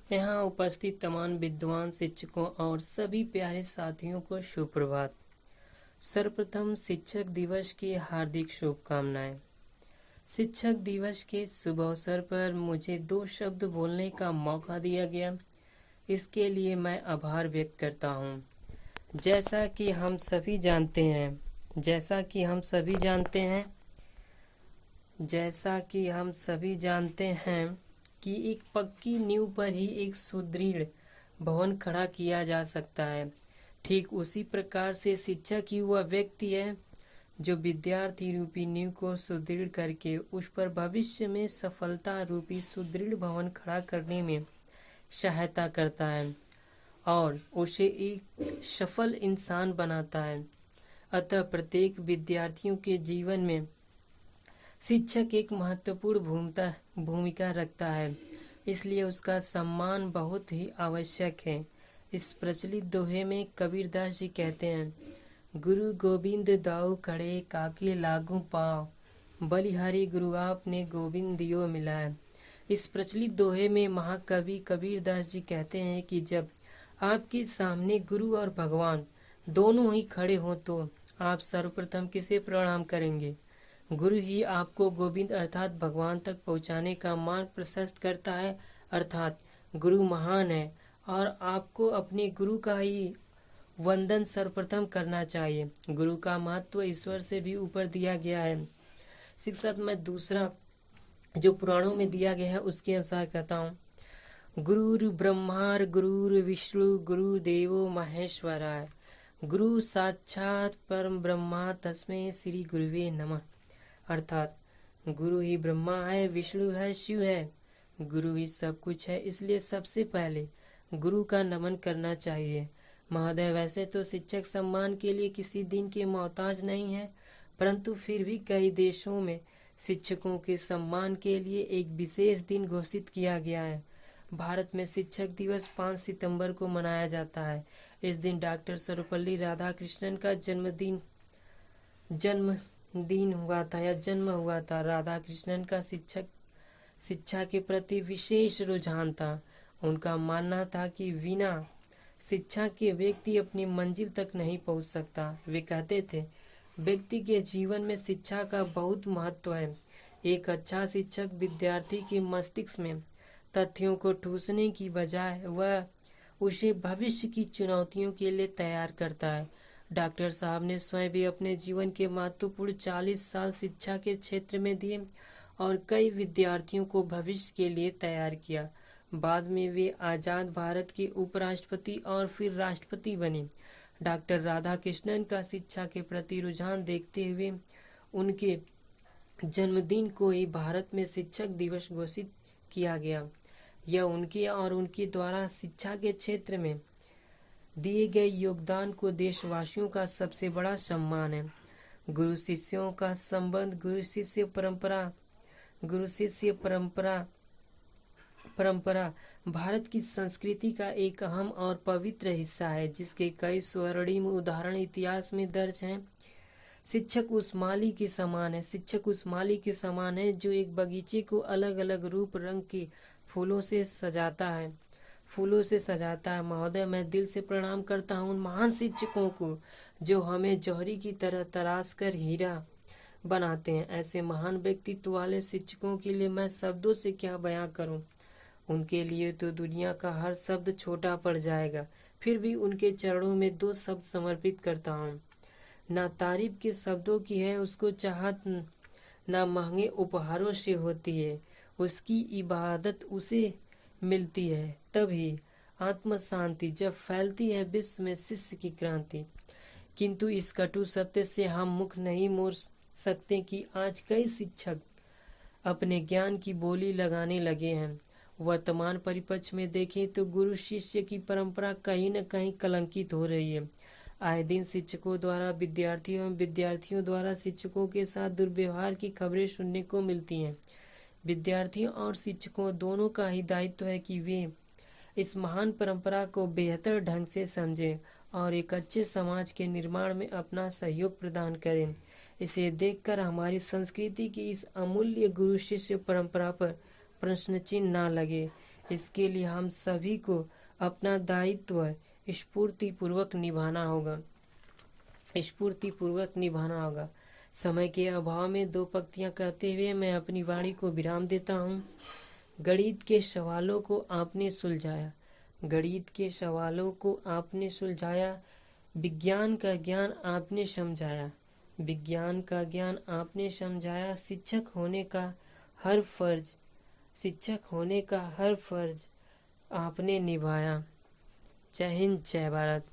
यहाँ उपस्थित तमाम विद्वान शिक्षकों और सभी प्यारे साथियों को सुप्रभात। सर्वप्रथम शिक्षक दिवस की हार्दिक शुभकामनाएं। शिक्षक दिवस के शुभ अवसर पर मुझे 2 शब्द बोलने का मौका दिया गया, इसके लिए मैं आभार व्यक्त करता हूँ। जैसा कि हम सभी जानते हैं कि एक पक्की नींव पर ही एक सुदृढ़ भवन खड़ा किया जा सकता है। ठीक उसी प्रकार से शिक्षक ही वह व्यक्ति है जो विद्यार्थी रूपी नींव को सुदृढ़ करके उस पर भविष्य में सफलता रूपी सुदृढ़ भवन खड़ा करने में सहायता करता है और उसे एक सफल इंसान बनाता है। अतः प्रत्येक विद्यार्थियों के जीवन में शिक्षक एक महत्वपूर्ण भूमिका रखता है, इसलिए उसका सम्मान बहुत ही आवश्यक है। इस प्रचलित दोहे में कबीरदास जी कहते हैं, गुरु गोविंद दाऊ खड़े काके लागू पाव, बलिहारी गुरु आपने गोविंद दियो मिलाए। इस प्रचलित दोहे में महाकवि कबीरदास जी कहते हैं कि जब आपके सामने गुरु और भगवान दोनों ही खड़े हों तो आप सर्वप्रथम किसे प्रणाम करेंगे? गुरु ही आपको गोविंद अर्थात भगवान तक पहुंचाने का मार्ग प्रशस्त करता है, अर्थात गुरु महान है और आपको अपने गुरु का ही वंदन सर्वप्रथम करना चाहिए। गुरु का महत्व ईश्वर से भी ऊपर दिया गया है। शिक्षा में दूसरा जो पुराणों में दिया गया है उसके अनुसार कहता हूँ, गुरुर् ब्रह्मा गुरुर् विष्णु गुरुदेवो महेश्वराय, गुरु साक्षात परम ब्रह्मा तस्मै श्री गुरुवे नमः। अर्थात गुरु ही ब्रह्मा है, विष्णु है, शिव है, गुरु ही सब कुछ है, इसलिए सबसे पहले गुरु का नमन करना चाहिए। महोदय, वैसे तो शिक्षक सम्मान के लिए किसी दिन के मोहताज नहीं है, परंतु फिर भी कई देशों में शिक्षकों के सम्मान के लिए एक विशेष दिन घोषित किया गया है। भारत में शिक्षक दिवस 5 सितंबर को मनाया जाता है। इस दिन डॉक्टर सर्वपल्ली राधाकृष्णन का जन्म हुआ था। राधाकृष्णन का शिक्षा के प्रति विशेष रुझान था। उनका मानना था कि बिना शिक्षा के व्यक्ति अपनी मंजिल तक नहीं पहुंच सकता। वे कहते थे, व्यक्ति के जीवन में शिक्षा का बहुत महत्व है। एक अच्छा शिक्षक विद्यार्थी के मस्तिष्क में तथ्यों को ठूसने की बजाय वह उसे भविष्य की चुनौतियों के लिए तैयार करता है। डॉक्टर साहब ने स्वयं भी अपने जीवन के महत्वपूर्ण 40 साल शिक्षा के क्षेत्र में दिए और कई विद्यार्थियों को भविष्य के लिए तैयार किया। बाद में वे आज़ाद भारत के उपराष्ट्रपति और फिर राष्ट्रपति बने। डॉक्टर राधाकृष्णन का शिक्षा के प्रति रुझान देखते हुए उनके जन्मदिन को ही भारत में शिक्षक दिवस घोषित किया गया। यह उनके और उनके द्वारा शिक्षा के क्षेत्र में दिए गए योगदान को देशवासियों का सबसे बड़ा सम्मान है। गुरु शिष्यों का संबंध गुरु शिष्य परंपरा भारत की संस्कृति का एक अहम और पवित्र हिस्सा है, जिसके कई स्वर्णिम उदाहरण इतिहास में दर्ज हैं। शिक्षक उस माली के समान है जो एक बगीचे को अलग अलग रूप रंग के फूलों से सजाता है। महोदय, मैं दिल से प्रणाम करता हूँ उन महान शिक्षकों को जो हमें जौहरी की तरह तराश कर हीरा बनाते हैं। ऐसे महान व्यक्तित्व वाले शिक्षकों के लिए मैं शब्दों से क्या बयां करूं। उनके लिए तो दुनिया का हर शब्द छोटा पड़ जाएगा। फिर भी उनके चरणों में 2 शब्द समर्पित करता हूँ। ना तारीफ के शब्दों की है उसको चाहत, ना महंगे उपहारों से होती है उसकी इबादत उसे मिलती है। तभी आत्म शांति जब फैलती है विश्व में शिष्य की क्रांति। किंतु इस कटु सत्य से हम मुख नहीं मोड़ सकते कि आज कई शिक्षक अपने ज्ञान की बोली लगाने लगे हैं। वर्तमान परिप्रेक्ष्य में देखें तो गुरु शिष्य की परंपरा कहीं न कहीं कलंकित हो रही है। आए दिन शिक्षकों द्वारा विद्यार्थियों एवं विद्यार्थियों द्वारा शिक्षकों के साथ दुर्व्यवहार की खबरें सुनने को मिलती हैं। विद्यार्थियों और शिक्षकों दोनों का ही दायित्व है कि वे इस महान परंपरा को बेहतर ढंग से समझें और एक अच्छे समाज के निर्माण में अपना सहयोग प्रदान करें। इसे देखकर हमारी संस्कृति की इस अमूल्य गुरु शिष्य परंपरा पर प्रश्न चिन्ह ना लगे। इसके लिए हम सभी को अपना दायित्व स्फूर्तिपूर्वक निभाना होगा। समय के अभाव में 2 पंक्तियां कहते हुए मैं अपनी वाणी को विराम देता हूँ। गणित के सवालों को आपने सुलझाया, विज्ञान का ज्ञान आपने समझाया, शिक्षक होने का हर फर्ज आपने निभाया। जय हिंद, जय भारत।